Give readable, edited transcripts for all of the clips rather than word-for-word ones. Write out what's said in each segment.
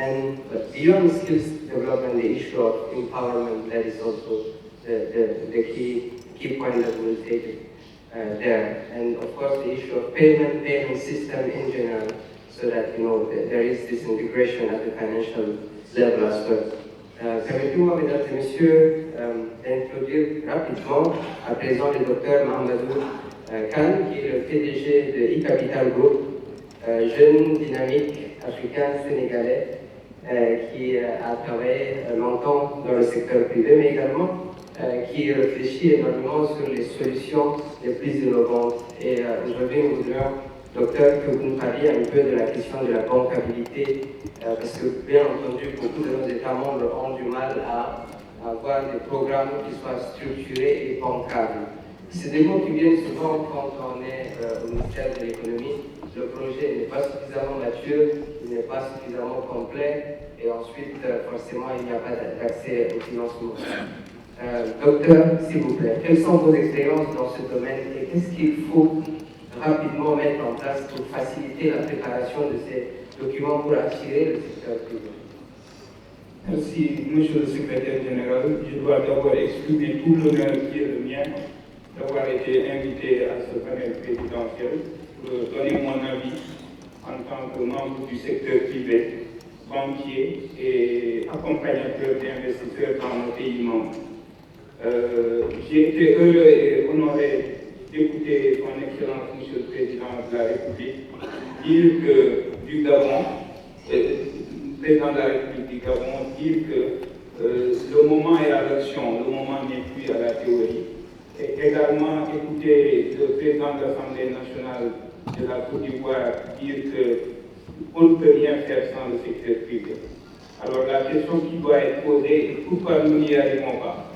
And beyond skills development, the issue of empowerment, that is also the key point that we'll take there. And of course, the issue of payment system in general, so that there is this integration at the financial level as well. Permettez-moi, mesdames et messieurs, d'introduire rapidement à présent le docteur Mahamadou Khan, qui est le PDG de e-Capital Group, jeune, dynamique, africain, sénégalais, qui a travaillé longtemps dans le secteur privé, mais également qui réfléchit énormément sur les solutions les plus innovantes. Et aujourd'hui, nous voudrions, docteur, que vous nous parliez un peu de la question de la bancabilité, parce que bien entendu, beaucoup de nos États membres ont du mal à avoir des programmes qui soient structurés et bancables. C'est des mots qui viennent souvent quand on est au ministère de l'économie. Le projet n'est pas suffisamment mature, il n'est pas suffisamment complet, et ensuite, forcément, il n'y a pas d'accès au financement. Docteur, s'il vous plaît, quelles sont vos expériences dans ce domaine et qu'est-ce qu'il faut rapidement mettre en place pour faciliter la préparation de ces documents pour assurer le secteur privé? Merci, Monsieur le Secrétaire Général. Je dois d'abord exprimer tout l'honneur qui est le mien d'avoir été invité à ce panel présidentiel pour donner mon avis en tant que membre du secteur privé, banquier et accompagnateur d'investisseurs dans nos pays membres. J'ai été heureux et honoré d'écouter son Excellence, Monsieur le Président de la République, dire que du Gabon, le Président de la République du Gabon, dire que le moment est à l'action, le moment n'est plus à la théorie. Et également écouter le Président de l'Assemblée nationale de la Côte d'Ivoire dire qu'on ne peut rien faire sans le secteur privé. Alors la question qui doit être posée est pourquoi nous n'y arrivons pas?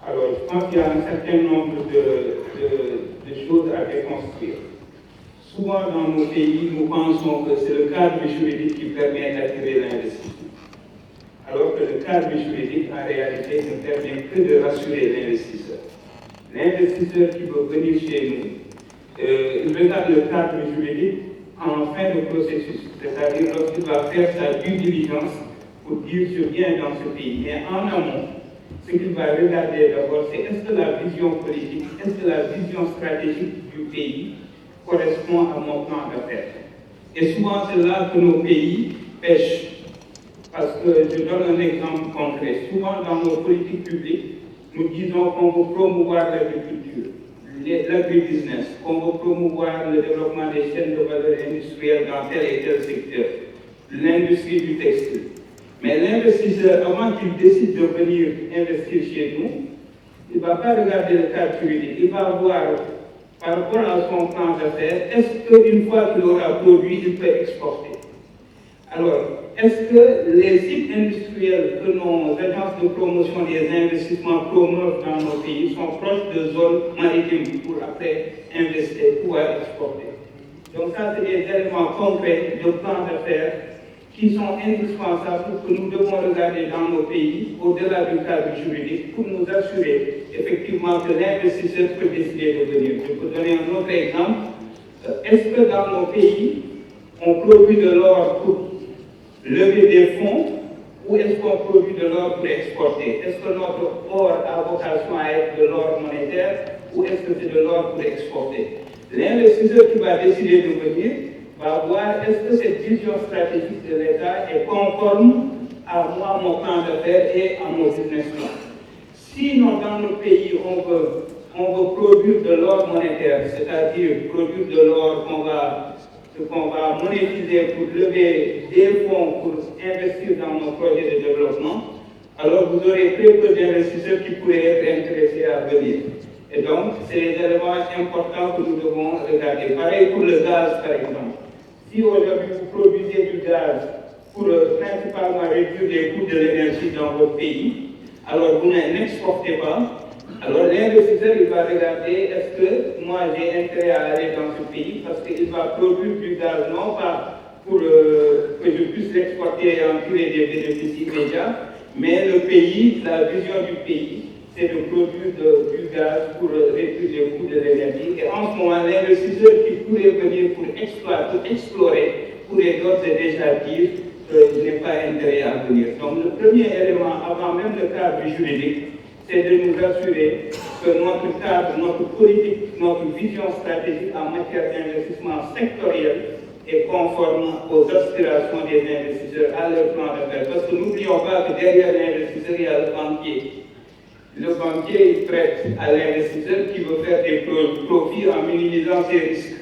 Alors je pense qu'il y a un certain nombre de choses à déconstruire. Souvent dans nos pays, nous pensons que c'est le cadre juridique qui permet d'attirer l'investissement. Alors que le cadre juridique, en réalité, ne permet que de rassurer l'investisseur. L'investisseur qui veut venir chez nous, il regarde le cadre juridique en fin de processus, c'est-à-dire lorsqu'il va faire sa due diligence pour dire je viens dans ce pays. Mais en amont, ce qu'il va regarder d'abord, c'est est-ce que la vision politique, est-ce que la vision stratégique du pays correspond à mon plan d'affaires. Et souvent, c'est là que nos pays pêchent. Parce que je donne un exemple concret. Souvent, dans nos politiques publiques, nous disons qu'on veut promouvoir l'agriculture, l'agribusiness, qu'on veut promouvoir le développement des chaînes de valeur industrielle dans tel et tel secteur, l'industrie du textile. Mais l'investisseur, avant qu'il décide de venir investir chez nous, il ne va pas regarder le cadre juridique, il va voir par rapport à son plan d'affaires, est-ce qu'une fois qu'il aura produit, il peut exporter? Alors, est-ce que les sites industriels que nos agences de promotion des investissements promeuvent dans nos pays sont proches de zones maritimes pour après investir, pouvoir exporter? Donc ça, c'est des éléments concrets de plan d'affaires qui sont indispensables pour que nous devons regarder dans nos pays, au-delà du cadre juridique, pour nous assurer effectivement que l'investisseur peut décider de venir. Je peux donner un autre exemple. Est-ce que dans nos pays, on produit de l'or pour lever des fonds ou est-ce qu'on produit de l'or pour exporter? Est-ce que notre or a vocation à être de l'or monétaire ou est-ce que c'est de l'or pour exporter? L'investisseur qui va décider de venir va voir est-ce que cette vision stratégique de l'État est conforme à moi, mon plan d'affaires et à mon business plan. Sinon, dans nos pays, on veut produire de l'or monétaire, c'est-à-dire produire de l'or qu'on va monétiser pour lever des fonds pour investir dans nos projets de développement, alors vous aurez très peu d'investisseurs qui pourraient être intéressés à venir. Et donc, c'est les éléments importants que nous devons regarder. Pareil pour le gaz, par exemple. Si aujourd'hui vous produisez du gaz pour principalement réduire les coûts de l'énergie dans votre pays, alors vous n'exportez pas, alors l'investisseur il va regarder est-ce que moi j'ai intérêt à aller dans ce pays parce qu'il va produire du gaz non pas pour que je puisse l'exporter et en tirer des bénéfices immédiats, mais le pays, la vision du pays, c'est de produire du gaz pour réduire les coûts de l'énergie. Et en ce moment, l'investisseur qui pourrait venir pour explorer pourrait d'ores et déjà dire qu'il n'est pas intérêt à venir. Donc le premier élément, avant même le cadre juridique, c'est de nous assurer que notre cadre, notre politique, notre vision stratégique en matière d'investissement sectoriel est conforme aux aspirations des investisseurs, à leur plan d'affaires. Parce que n'oublions pas que derrière l'investisseur, il y a le banquier. Le banquier, il prête à l'investisseur qui veut faire des profits en minimisant ses risques.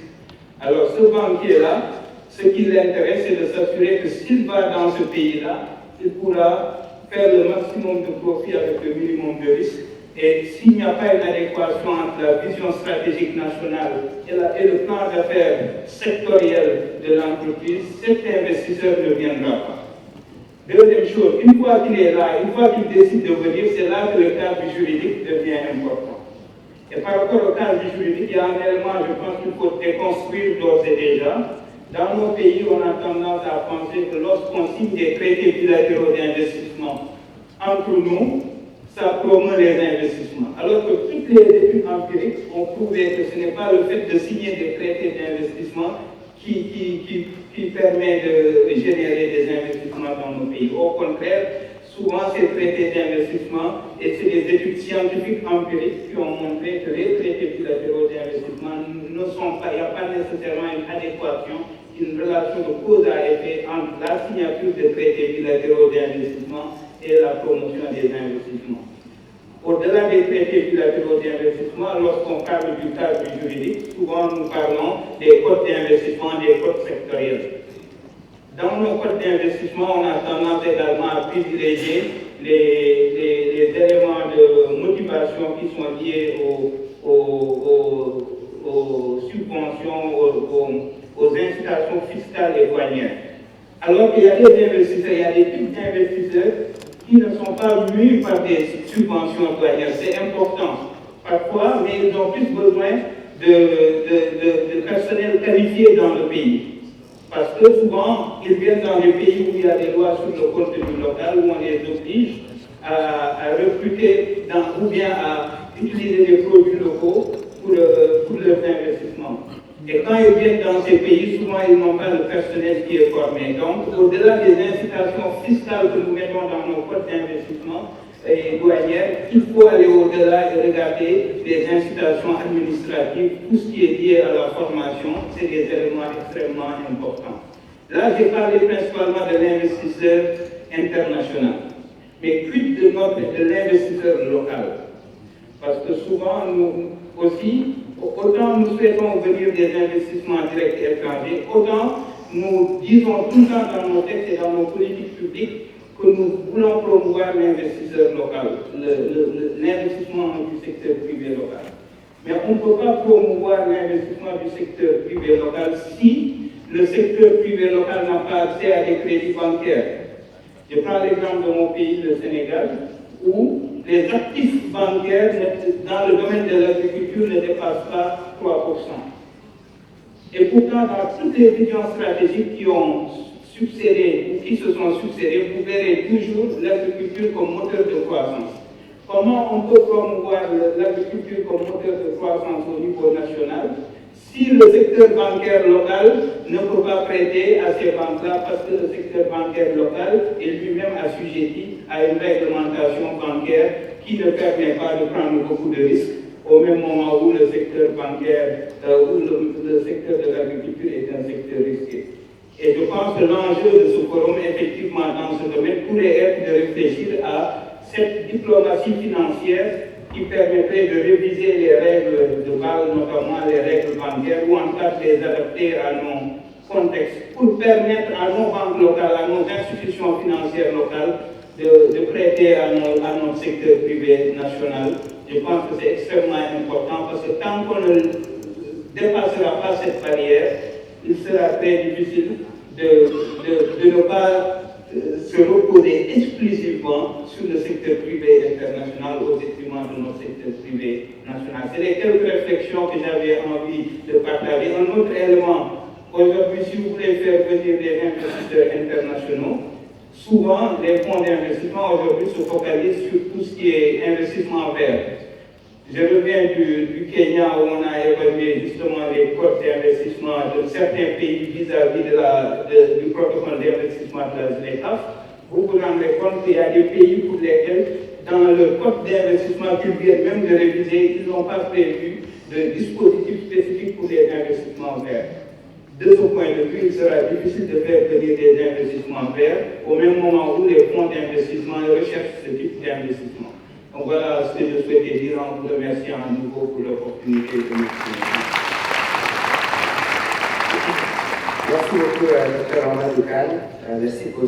Alors ce banquier-là, ce qui l'intéresse, c'est de s'assurer que s'il va dans ce pays-là, il pourra faire le maximum de profit avec le minimum de risque. Et s'il n'y a pas une adéquation entre la vision stratégique nationale et le plan d'affaires sectoriel de l'entreprise, cet investisseur ne viendra pas. Deuxième chose, une fois qu'il est là, une fois qu'il décide de venir, c'est là que le cadre juridique devient important. Et par rapport au cadre juridique, il y a un élément, je pense qu'il faut déconstruire d'ores et déjà. Dans nos pays, on a tendance à penser que lorsqu'on signe des traités bilatéraux d'investissement entre nous, ça promeut les investissements. Alors que toutes les études empiriques ont prouvé que ce n'est pas le fait de signer des traités d'investissement qui permet de générer des investissements dans nos pays. Au contraire, souvent ces traités d'investissement, et c'est des études scientifiques empiriques qui ont montré que les traités bilatéraux d'investissement ne sont pas, il n'y a pas nécessairement une adéquation, une relation de cause à effet entre la signature des traités bilatéraux d'investissement et la promotion des investissements. Au-delà des traités bilatéraux d'investissement, lorsqu'on parle du cadre juridique, souvent nous parlons des codes d'investissement, des codes sectoriels. Dans nos codes d'investissement, on a tendance également à privilégier les éléments de motivation qui sont liés aux subventions, aux incitations fiscales et douanières. Alors qu'il y a des investisseurs, il y a des types d'investisseurs qui ne sont pas mus par des subventions douanières. C'est important parfois, mais ils ont plus besoin de personnel qualifié dans le pays. Parce que souvent, ils viennent dans des pays où il y a des lois sur le contenu local, où on les oblige à recruter ou bien à utiliser des produits locaux pour leurs investissements. Et quand ils viennent dans ces pays, souvent ils n'ont pas le personnel qui est formé. Donc, au-delà des incitations fiscales que nous mettons dans nos codes d'investissement et douanières, il faut aller au-delà et regarder les incitations administratives, tout ce qui est lié à la formation, c'est des éléments extrêmement importants. Là, j'ai parlé principalement de l'investisseur international. Mais quid de l'investisseur local? Parce que souvent, nous aussi, autant nous souhaitons venir des investissements directs étrangers, autant nous disons tout le temps dans nos textes et dans nos politiques publiques que nous voulons promouvoir l'investisseur local, l'investissement du secteur privé local. Mais on ne peut pas promouvoir l'investissement du secteur privé local si le secteur privé local n'a pas accès à des crédits bancaires. Je prends l'exemple de mon pays, le Sénégal, où les actifs bancaires dans le domaine de l'agriculture ne dépassent pas 3%. Et pourtant, dans toutes les visions stratégiques qui ont succédé ou qui se sont succédées, vous verrez toujours l'agriculture comme moteur de croissance. Comment on peut promouvoir l'agriculture comme moteur de croissance au niveau national si le secteur bancaire local ne peut pas prêter à ces banques-là parce que le secteur bancaire local est lui-même assujetti à une réglementation bancaire qui ne permet pas de prendre beaucoup de risques au même moment où le secteur bancaire, où le secteur de l'agriculture est un secteur risqué. Et je pense que l'enjeu de ce forum, effectivement, dans ce domaine, pourrait être de réfléchir à cette diplomatie financière qui permettrait de réviser les règles de base, notamment les règles bancaires, ou en tout cas de les adapter à nos contextes, pour permettre à nos banques locales, à nos institutions financières locales, de prêter à notre secteur privé national. Je pense que c'est extrêmement important parce que tant qu'on ne dépassera pas cette barrière, il sera très difficile de ne pas se reposer exclusivement sur le secteur privé international au détriment de notre secteur privé national. C'est les quelques réflexions que j'avais envie de partager. Un autre élément, aujourd'hui, si vous voulez faire venir des investisseurs internationaux, souvent les fonds d'investissement aujourd'hui se focalisent sur tout ce qui est investissement vert. Je reviens du Kenya où on a évalué justement les cotes d'investissement de certains pays vis-à-vis du protocole d'investissement de la ZLECAf. Vous vous rendrez compte qu'il y a des pays pour lesquels, dans le code d'investissement qu'ils viennent même de réviser, ils n'ont pas prévu de dispositif spécifique pour les investissements verts. De ce point de vue, il sera difficile de faire venir des investissements verts au même moment où les fonds d'investissement recherchent ce type d'investissement. Donc voilà ce que je souhaitais dire en vous remerciant à nouveau pour l'opportunité de m'exprimer. Merci beaucoup, Dr. Amadou Kane. Merci pour